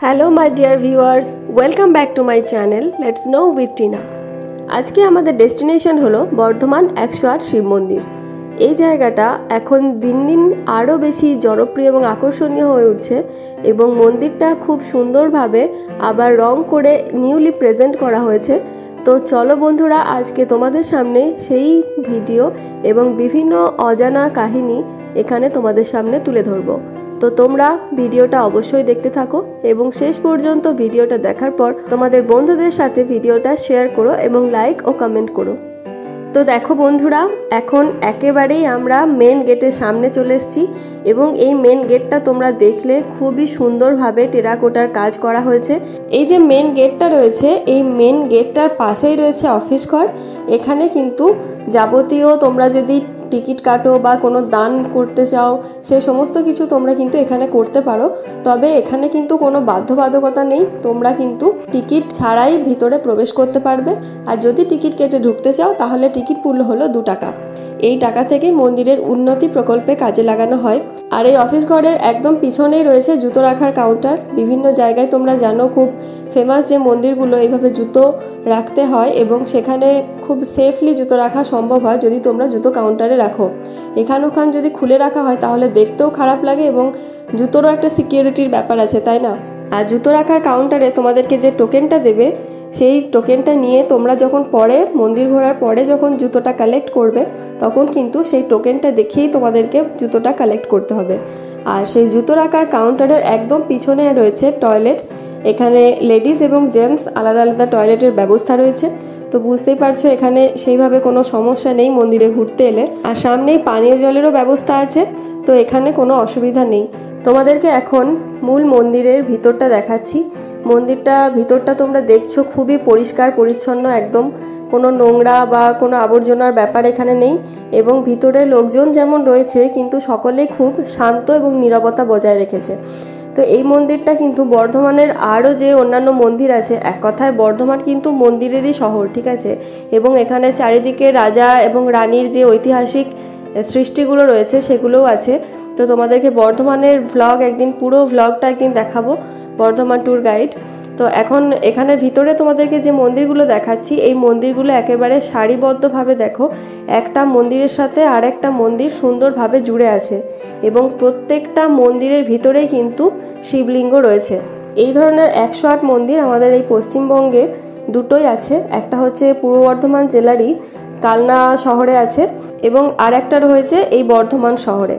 Hello my dear viewers, welcome back to my channel let's know with Tina. আজকে আমাদের destination হলো বর্ধমান 108 শিব মন্দির। এই জায়গাটা এখন দিন দিন আরও বেশি জনপ্রিয় এবং আকর্ষণীয় হয়ে উঠছে এবং মন্দিরটা খুব সুন্দরভাবে আবার রং করে নিউলি প্রেজেন্ট করা হয়েছে। তো চলো বন্ধুরা, আজকে তোমাদের সামনে সেই ভিডিও এবং বিভিন্ন অজানা কাহিনী এখানে তোমাদের সামনে তুলে ধরবো। তো তোমরা ভিডিওটা অবশ্যই দেখতে থাকো এবং শেষ পর্যন্ত ভিডিওটা দেখার পর তোমাদের বন্ধুদের সাথে ভিডিওটা শেয়ার করো এবং লাইক ও কমেন্ট করো। তো দেখো বন্ধুরা, এখন একেবারেই আমরা মেন গেটের সামনে চলে এসেছি এবং এই মেন গেটটা তোমরা দেখলে খুবই সুন্দরভাবে টেরাকোটার কাজ করা হয়েছে। এই যে মেন গেটটা রয়েছে, এই মেন গেটটার পাশেই রয়েছে অফিস ঘর। এখানে কিন্তু যাবতীয় তোমরা যদি টিকিট কাটো বা কোনো দান করতে চাও, সে সমস্ত কিছু তোমরা কিন্তু এখানে করতে পারো। তবে এখানে কিন্তু কোনো বাধ্যবাধকতা নেই, তোমরা কিন্তু টিকিট ছাড়াই ভিতরে প্রবেশ করতে পারবে। আর যদি টিকিট কেটে ঢুকতে চাও তাহলে টিকিট মূল্য হলো 2 টাকা। এই টাকা থেকে মন্দিরের উন্নতি প্রকল্পে কাজে লাগানো হয়। আর এই অফিস ঘরের একদম পিছনেই রয়েছে জুতো রাখার কাউন্টার। বিভিন্ন জায়গায় তোমরা জানো খুব ফেমাস যে মন্দিরগুলো এইভাবে জুতো রাখতে হয় এবং সেখানে খুব সেফলি জুতো রাখা সম্ভব হয় যদি তোমরা জুতো কাউন্টারে রাখো। এখান ওখান যদি খুলে রাখা হয় তাহলে দেখতেও খারাপ লাগে এবং জুতোরও একটা সিকিউরিটির ব্যাপার আছে, তাই না? আর জুতো রাখার কাউন্টারে তোমাদেরকে যে টোকেনটা দেবে, সেই টোকেনটা নিয়ে তোমরা যখন পরে মন্দির ঘোরার পরে যখন জুতোটা কালেক্ট করবে তখন কিন্তু সেই টোকেনটা দেখেই তোমাদেরকে জুতোটা কালেক্ট করতে হবে। আর সেই জুতো রাখার কাউন্টারের একদম পিছনে রয়েছে টয়লেট। এখানে লেডিস এবং জেন্টস আলাদা আলাদা টয়লেটের ব্যবস্থা রয়েছে। তো বুঝতেই পারছো এখানে সেইভাবে কোনো সমস্যা নেই মন্দিরে ঘুরতে এলে। আর সামনেই পানীয় জলেরও ব্যবস্থা আছে, তো এখানে কোনো অসুবিধা নেই। তোমাদেরকে এখন মূল মন্দিরের ভিতরটা দেখাচ্ছি। মন্দিরটা ভিতরটা তোমরা দেখছো খুবই পরিষ্কার পরিচ্ছন্ন, একদম কোনো নোংরা বা কোনো আবর্জনার ব্যাপার এখানে নেই। এবং ভিতরে লোকজন যেমন রয়েছে কিন্তু সকলেই খুব শান্ত এবং নীরবতা বজায় রেখেছে। তো এই মন্দিরটা কিন্তু বর্ধমানের আরও যে অন্যান্য মন্দির আছে, এক কথায় বর্ধমান কিন্তু মন্দিরেরই শহর, ঠিক আছে? এবং এখানে চারিদিকে রাজা এবং রানীর যে ঐতিহাসিক সৃষ্টিগুলো রয়েছে সেগুলোও আছে। তো তোমাদেরকে বর্ধমানের ভ্লগ একদিন, পুরো ভ্লগটা একদিন দেখাবো, বর্ধমান ট্যুর গাইড। তো এখন এখানে ভিতরে তোমাদেরকে যে মন্দিরগুলো দেখাচ্ছি, এই মন্দিরগুলো একেবারে সারিবদ্ধভাবে দেখো, একটা মন্দিরের সাথে আর একটা মন্দির সুন্দরভাবে জুড়ে আছে এবং প্রত্যেকটা মন্দিরের ভিতরেই কিন্তু শিবলিঙ্গ রয়েছে। এই ধরনের 108 মন্দির আমাদের এই পশ্চিমবঙ্গে দুটোই আছে। একটা হচ্ছে পূর্ব বর্ধমান জেলারই কালনা শহরে আছে এবং আর একটা রয়েছে এই বর্ধমান শহরে।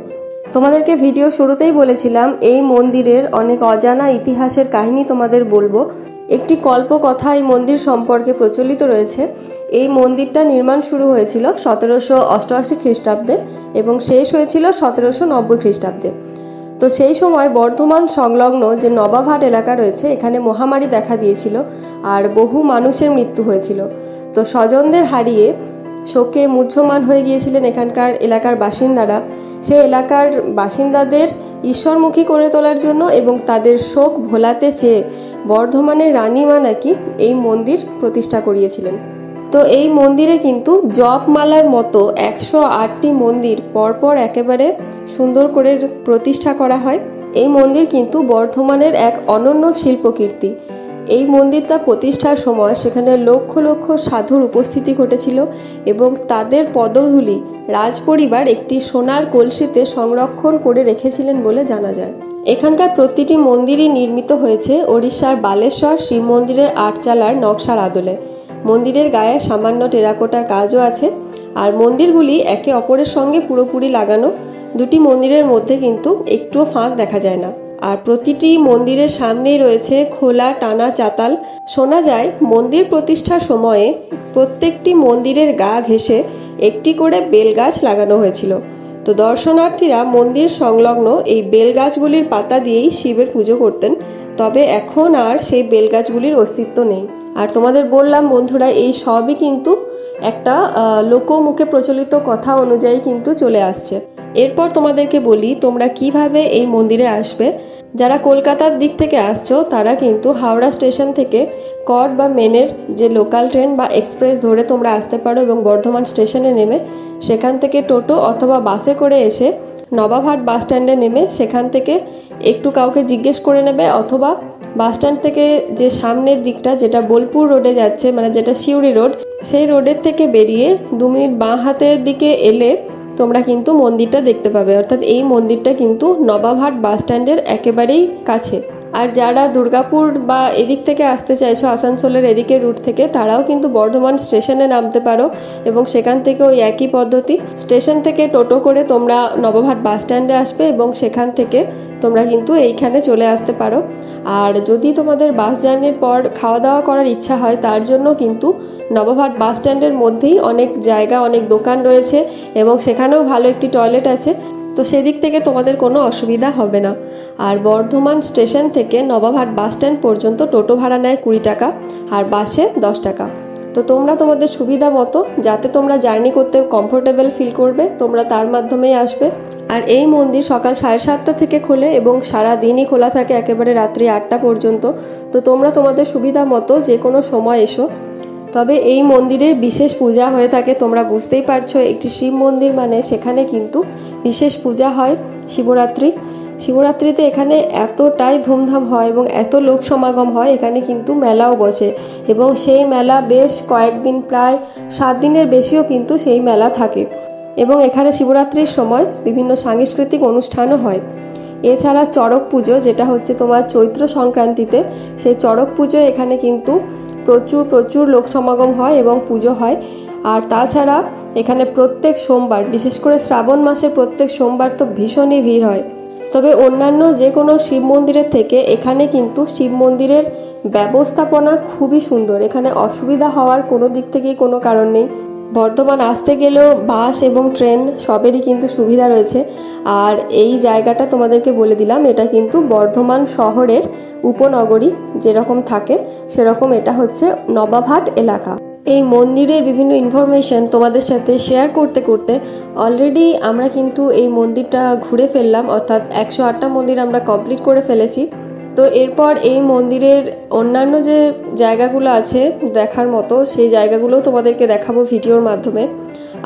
তোমাদেরকে ভিডিও শুরুতেই বলেছিলাম এই মন্দিরের অনেক অজানা ইতিহাসের কাহিনী তোমাদের বলবো। একটি কল্পকথা এই মন্দির সম্পর্কে প্রচলিত রয়েছে। এই মন্দিরটা নির্মাণ শুরু হয়েছিল 1788 খ্রিস্টাব্দে এবং শেষ হয়েছিল 1790 খ্রিস্টাব্দে। তো সেই সময় বর্ধমান সংলগ্ন যে নবাবহাট এলাকা রয়েছে, এখানে মহামারী দেখা দিয়েছিল আর বহু মানুষের মৃত্যু হয়েছিল। তো স্বজনদের হারিয়ে শোকে মুহ্যমান হয়ে গিয়েছিলেন এখানকার এলাকার বাসিন্দারা। সেই এলাকার বাসিন্দাদের ঈশ্বরমুখী করে তোলার জন্য এবং তাদের শোক ভোলাতে চেয়ে বর্ধমানের রানীমা নাকি এই মন্দির প্রতিষ্ঠা করিয়েছিলেন। তো এই মন্দিরে কিন্তু জপমালার মতো 108টি মন্দির পরপর একেবারে সুন্দর করে প্রতিষ্ঠা করা হয়। এই মন্দির কিন্তু বর্ধমানের এক অনন্য শিল্পকীর্তি। এই মন্দিরটা প্রতিষ্ঠার সময় সেখানে লক্ষ লক্ষ সাধুর উপস্থিতি ঘটেছিল এবং তাদের পদধূলি রাজপরিবার একটি সোনার কলসিতে সংরক্ষণ করে রেখেছিলেন বলে জানা যায়। এখানকার প্রতিটি মন্দিরই নির্মিত হয়েছে ওড়িশার বালেশ্বর শিব মন্দিরের আটচালার নকশার আদলে। মন্দিরের গায়ে সামান্য টেরাকোটার কাজও আছে আর মন্দিরগুলি একে অপরের সঙ্গে পুরোপুরি লাগানো। দুটি মন্দিরের মধ্যে কিন্তু একটুও ফাঁক দেখা যায় না। আর প্রতিটি মন্দিরের সামনেই রয়েছে খোলা টানা চাতাল। শোনা যায় মন্দির প্রতিষ্ঠার সময়ে প্রত্যেকটি মন্দিরের গা ঘেঁষে একটি করে বেলগাছ লাগানো হয়েছিল। তো দর্শনার্থীরা মন্দির সংলগ্ন এই বেলগাছগুলির পাতা দিয়েই শিবের পুজো করতেন। তবে এখন আর সেই বেলগাছগুলির অস্তিত্ব নেই। আর তোমাদের বললাম বন্ধুরা, এই সবই কিন্তু একটা লোকমুখে প্রচলিত কথা অনুযায়ী কিন্তু চলে আসছে। এরপর তোমাদেরকে বলি তোমরা কিভাবে এই মন্দিরে আসবে। যারা কলকাতার দিক থেকে আসছো তারা কিন্তু হাওড়া স্টেশন থেকে কট বা মেনের যে লোকাল ট্রেন বা এক্সপ্রেস ধরে তোমরা আসতে পারো এবং বর্ধমান স্টেশনে নেমে সেখান থেকে টোটো অথবা বাসে করে এসে নবাবহাট বাস স্ট্যান্ডে নেমে সেখান থেকে একটু কাউকে জিজ্ঞেস করে নেবে অথবা বাসস্ট্যান্ড থেকে যে সামনের দিকটা যেটা বোলপুর রোডে যাচ্ছে, মানে যেটা সিউড়ি রোড, সেই রোডের থেকে বেরিয়ে 2 মিনিট বাঁ হাতের দিকে এলে তোমরা কিন্তু মন্দিরটা দেখতে পাবে। অর্থাৎ এই মন্দিরটা কিন্তু নবাবহাট বাসস্ট্যান্ডের একেবারেই কাছে। আর যারা দুর্গাপুর বা এদিক থেকে আসতে চাইছো, আসানসোলের এদিকে রুট থেকে, তারাও কিন্তু বর্ধমান স্টেশনে নামতে পারো এবং সেখান থেকে ওই একই পদ্ধতি, স্টেশন থেকে টোটো করে তোমরা নবাবহাট বাসস্ট্যান্ডে আসবে এবং সেখান থেকে তোমরা কিন্তু এইখানে চলে আসতে পারো। আর যদি তোমাদের বাস জার্নির পর খাওয়া দাওয়া করার ইচ্ছা হয়, তার জন্য কিন্তু নবাবহাট বাস স্ট্যান্ডের মধ্যেই অনেক জায়গা, অনেক দোকান রয়েছে এবং সেখানেও ভালো একটি টয়লেট আছে, তো সেদিক থেকে তোমাদের কোনো অসুবিধা হবে না। আর বর্ধমান স্টেশন থেকে নবাবহাট বাস স্ট্যান্ড পর্যন্ত টোটো ভাড়া নেয় 20 টাকা আর বাসে 10 টাকা। তো তোমরা তোমাদের সুবিধা মতো, যাতে তোমরা জার্নি করতে কমফোর্টেবল ফিল করবে, তোমরা তার মাধ্যমেই আসবে। আর এই মন্দির সকাল 7:30 থেকে খোলে এবং সারা দিনই খোলা থাকে, একেবারে রাত্রি 8টা পর্যন্ত। তো তোমরা তোমাদের সুবিধা মতো যে কোনো সময় এসো। তবে এই মন্দিরের বিশেষ পূজা হয়ে থাকে, তোমরা বুঝতেই পারছো, একটি শিব মন্দির মানে সেখানে কিন্তু বিশেষ পূজা হয় শিবরাত্রিতে এখানে এতটাই ধুমধাম হয় এবং এত লোক সমাগম হয়, এখানে কিন্তু মেলাও বসে এবং সেই মেলা বেশ কয়েকদিন, প্রায় 7 দিনের বেশিও কিন্তু সেই মেলা থাকে এবং এখানে শিবরাত্রির সময় বিভিন্ন সাংস্কৃতিক অনুষ্ঠানও হয়। এছাড়া চড়ক পুজো, যেটা হচ্ছে তোমার চৈত্র সংক্রান্তিতে, সেই চড়ক পুজো এখানে কিন্তু প্রচুর লোক সমাগম হয় এবং পুজো হয়। আর তাছাড়া এখানে প্রত্যেক সোমবার, বিশেষ করে শ্রাবণ মাসে প্রত্যেক সোমবার তো ভীষণই ভিড় হয়। তবে অন্যান্য যে কোনো শিব মন্দিরের থেকে এখানে কিন্তু শিব মন্দিরের ব্যবস্থাপনা খুবই সুন্দর, এখানে অসুবিধা হওয়ার কোনো দিক থেকেই কোনো কারণ নেই। বর্ধমান আসতে গেলেও বাস এবং ট্রেন সবেরই কিন্তু সুবিধা রয়েছে। আর এই জায়গাটা তোমাদেরকে বলে দিলাম, এটা কিন্তু বর্ধমান শহরের উপনগরী যেরকম থাকে সেরকম এটা হচ্ছে নবাবহাট এলাকা। এই মন্দিরের বিভিন্ন ইনফরমেশন তোমাদের সাথে শেয়ার করতে করতে অলরেডি আমরা কিন্তু এই মন্দিরটা ঘুরে ফেললাম, অর্থাৎ 108টা মন্দির আমরা কমপ্লিট করে ফেলেছি। তো এরপর এই মন্দিরের অন্যান্য যে জায়গাগুলো আছে দেখার মতো, সেই জায়গাগুলোও তোমাদেরকে দেখাবো ভিডিওর মাধ্যমে।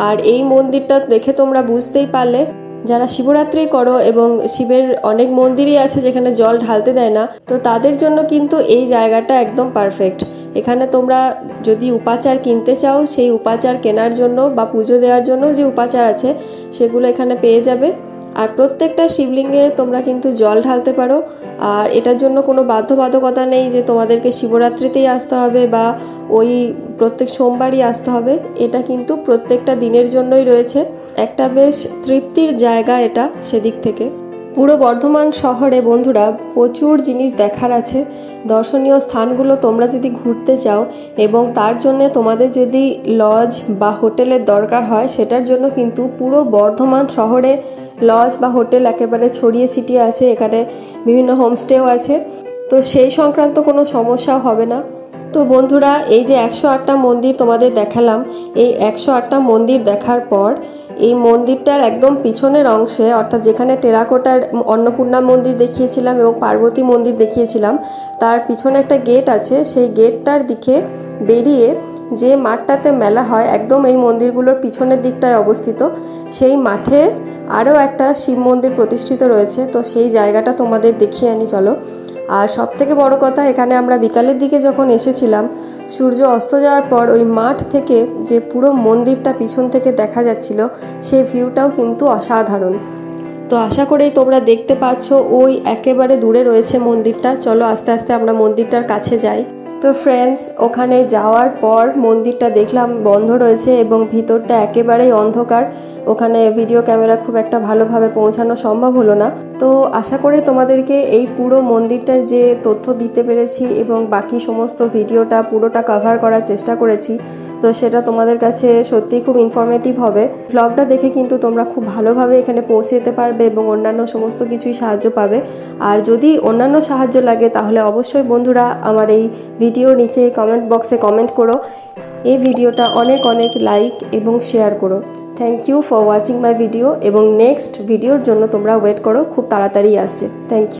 আর এই মন্দিরটা দেখে তোমরা বুঝতেই পারলে, যারা শিবরাত্রি করো এবং শিবের অনেক মন্দিরই আছে যেখানে জল ঢালতে দেয় না, তো তাদের জন্য কিন্তু এই জায়গাটা একদম পারফেক্ট। এখানে তোমরা যদি উপাচার কিনতে চাও, সেই উপাচার কেনার জন্য বা পুজো দেওয়ার জন্য যে উপাচার আছে সেগুলো এখানে পেয়ে যাবে। আর প্রত্যেকটা শিবলিঙ্গে তোমরা কিন্তু জল ঢালতে পারো। আর এটার জন্য কোনো বাধ্যবাধকতা নেই যে তোমাদেরকে শিবরাত্রিতেই আসতে হবে বা ওই প্রত্যেক সোমবারই আসতে হবে, এটা কিন্তু প্রত্যেকটা দিনের জন্যই রয়েছে। একটা বেশ তৃপ্তির জায়গা এটা সেদিক থেকে। পুরো বর্ধমান শহরে বন্ধুরা প্রচুর জিনিস দেখার আছে। দর্শনীয় স্থানগুলো তোমরা যদি ঘুরতে চাও এবং তার জন্য তোমাদের যদি লজ বা হোটেলের দরকার হয়, সেটার জন্য কিন্তু পুরো বর্ধমান শহরে লজ বা হোটেল একেবারে ছড়িয়ে ছিটিয়ে আছে। এখানে বিভিন্ন হোমস্টেও আছে, তো সেই সংক্রান্ত কোনো সমস্যাও হবে না। তো বন্ধুরা, এই যে 108টা মন্দির তোমাদের দেখালাম, এই 108টা মন্দির দেখার পর এই মন্দিরটার একদম পিছনের অংশে, অর্থাৎ যেখানে টেরাকোটার অন্নপূর্ণা মন্দির দেখিয়েছিলাম এবং পার্বতী মন্দির দেখিয়েছিলাম, তার পিছনে একটা গেট আছে। সেই গেটটার দিকে বেরিয়ে যে মাঠটাতে মেলা হয়, একদম এই মন্দিরগুলোর পিছনের দিকটায় অবস্থিত, সেই মাঠে আরও একটা শিব মন্দির প্রতিষ্ঠিত রয়েছে। তো সেই জায়গাটা তোমাদের দেখিয়ে আনি চলো। আর সবথেকে বড় কথা, এখানে আমরা বিকালের দিকে যখন এসেছিলাম, সূর্য অস্ত যাওয়ার পর ওই মাঠ থেকে যে পুরো মন্দিরটা পিছন থেকে দেখা যাচ্ছিল, সেই ভিউটাও কিন্তু অসাধারণ। তো আশা করেই তোমরা দেখতে পাচ্ছ ওই একেবারে দূরে রয়েছে মন্দিরটা। চলো আস্তে আস্তে আমরা মন্দিরটার কাছে যাই। তো ফ্রেন্ডস, ওখানে যাওয়ার পর মন্দিরটা দেখলাম বন্ধ রয়েছে এবং ভিতরটা একেবারেই অন্ধকার। ওখানে ভিডিও ক্যামেরা খুব একটা ভালোভাবে পৌঁছানো সম্ভব হলো না। তো আশা করি তোমাদেরকে এই পুরো মন্দিরটার যে তথ্য দিতে পেরেছি এবং বাকি সমস্ত ভিডিওটা পুরোটা কভার করার চেষ্টা করেছি, তো সেটা তোমাদের কাছে সত্যিই খুব ইনফরমেটিভ হবে। ব্লগটা দেখে কিন্তু তোমরা খুব ভালোভাবে এখানে পৌঁছে যেতে পারবে এবং অন্যান্য সমস্ত কিছুই সাহায্য পাবে। আর যদি অন্যান্য সাহায্য লাগে তাহলে অবশ্যই বন্ধুরা আমার এই ভিডিওর নিচে কমেন্ট বক্সে কমেন্ট করো। এই ভিডিওটা অনেক লাইক এবং শেয়ার করো। Thank you for watching my video এবং নেক্সট ভিডিওর জন্য তোমরা ওয়েট করো, খুব তাড়াতাড়ি আসছে। Thank you.